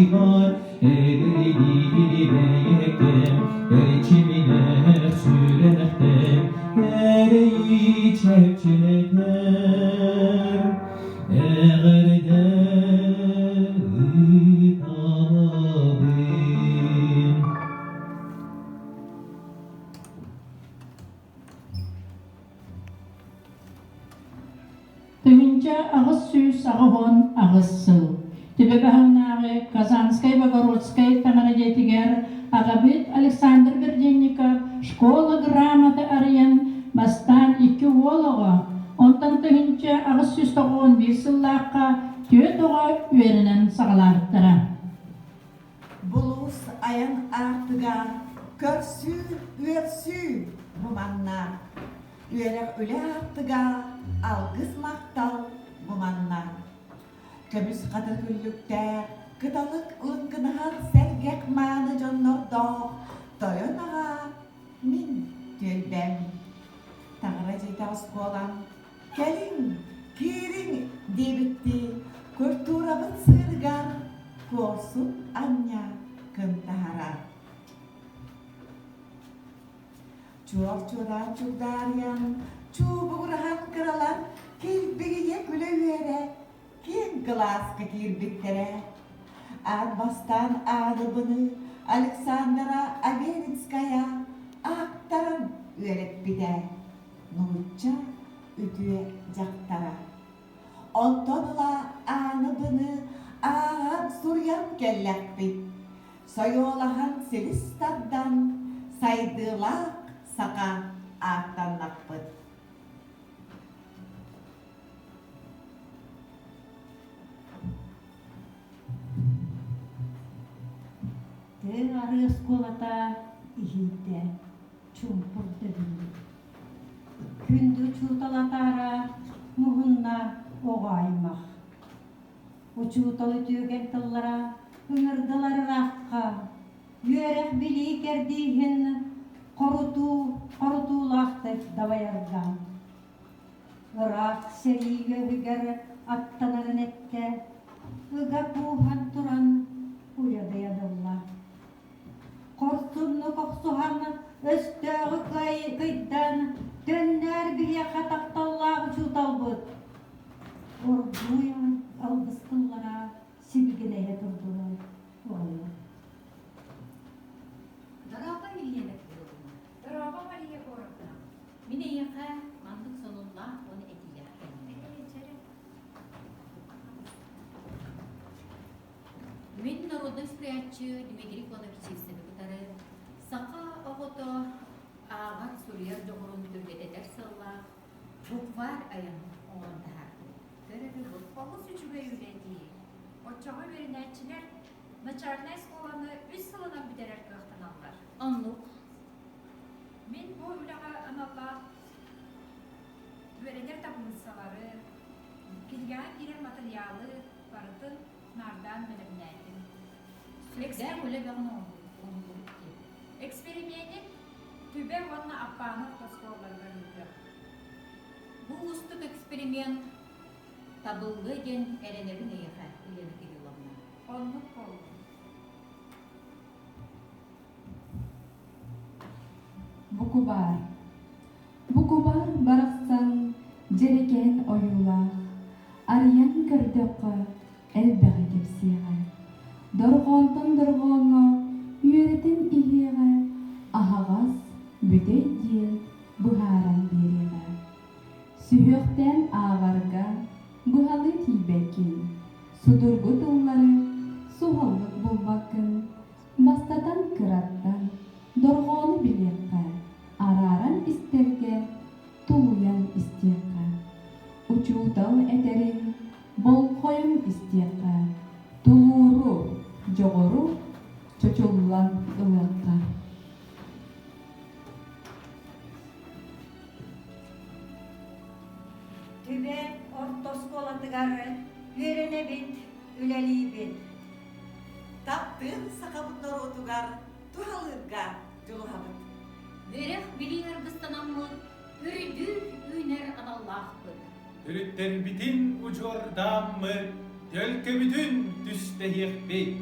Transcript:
var eğriliğine içimine sürekte ereği çepçeler eğerde ıtabim. Тыгынча агыс сүүс агыбон агыс сыл. Тибебаханнагы Казанскай Богородскай тамарадетигер агабит Александр Берденников школа грамоты арыян бастан 2 олого. Онтан тыгынча агыс сүүс тоғын bir сыллаққа төт оға үйерінен сағаларыттыра. Bulus аян артыга көрсү үйерсү буманна. Үйерек үле артыга алгыс мақтал буманна. Көміс қадыр күлліктер, кыталық ұлынғынағар сәргек маны жоннордоқ, тойонаға мен төлбәм. Тағыра жейті осколам, кәлін, кирин дебітті, көртурабын сыргар, корсун анья кымтахара. Чуар-чуран чугдарян, чубуғырхан кыралар, келбегіне күлі үйері, кен класска кирбиттере. Ад бастан адыбыны Александра Аверинская ақтаран үйерек биде. Нуча үтüе жақтара. Онтоныла аныбыны ағам сурян келләк бит. Сойолахан селистардан сайдылақ сақа ақтаннақ бит. Ары сколата ихите чумпурды күнді чуталатара мұғынна оғаймақ. Учуталы түйген тыллара үңірділары раққа үйерек білі кердейін қорутулақты даваярдан. Ырақ сериге үгер аттанарын етке үгі пухан туран уяды ядылла. Корсунну коксуһаны өстөөгү кыйдан төннөр бирия катакталлаагы чууталбыт. Ордуян алгыстыллара сибигинее турдулар. Дорога милиенек болдум. Дорога Мария городна. Мине яка мандык сонунда оны этия. Мен народный спрячу Дмитрий Клоновичевсен. Сақа оғыто ағат сурьер жоғырын түргеде дәрсілла бұқвар аян оғындағар. Дәрәбі бұқпалы сүчуге үйреті. Отчаға верінәтчілер начальный школаны 3 сылынан бідерер көқтін алдар. Анлық. Мен бұл үліға аналлаах веренер табылысалары, келген ерен материалы барытын нардан білімнәйдім. Эксперименtin tübe onunla apağını toskolarına yürüyor. Bu ustuk eksperiment tabılgı gen erenlerin eğer ileri gidiyorlar. Onluk oldu. Bukubar baraqsan jereken oyula. Aryan kırdıqı elbäge kepsiğe. Dorğonton үйретін иһиэҕэ аһаҕас бүтэй диэн быһааран биэриэҕэ. Сүһүөхтэн ааҕарга быһалы тиибэккин, судургу тыллары суһаллык булбаккын, бастатан кыраттан, дорҕоону билиэххэ, арааран истерге, тулуян истиэххэ. Учуутал этерин болхойон истиэххэ, тулууру, жоҕору çocuklar ılığında. Tübe ortoskolatıgarı verene bit, üleli bit. Таптын сақабыттар отугар тухалырга жолуһабыт. Верех билиңер гыстанаммыт, үрүдүр үйнер аналлаах быт. Үрүттер битин учуордааммы, тölkö бүтүн түстehиэх бейт.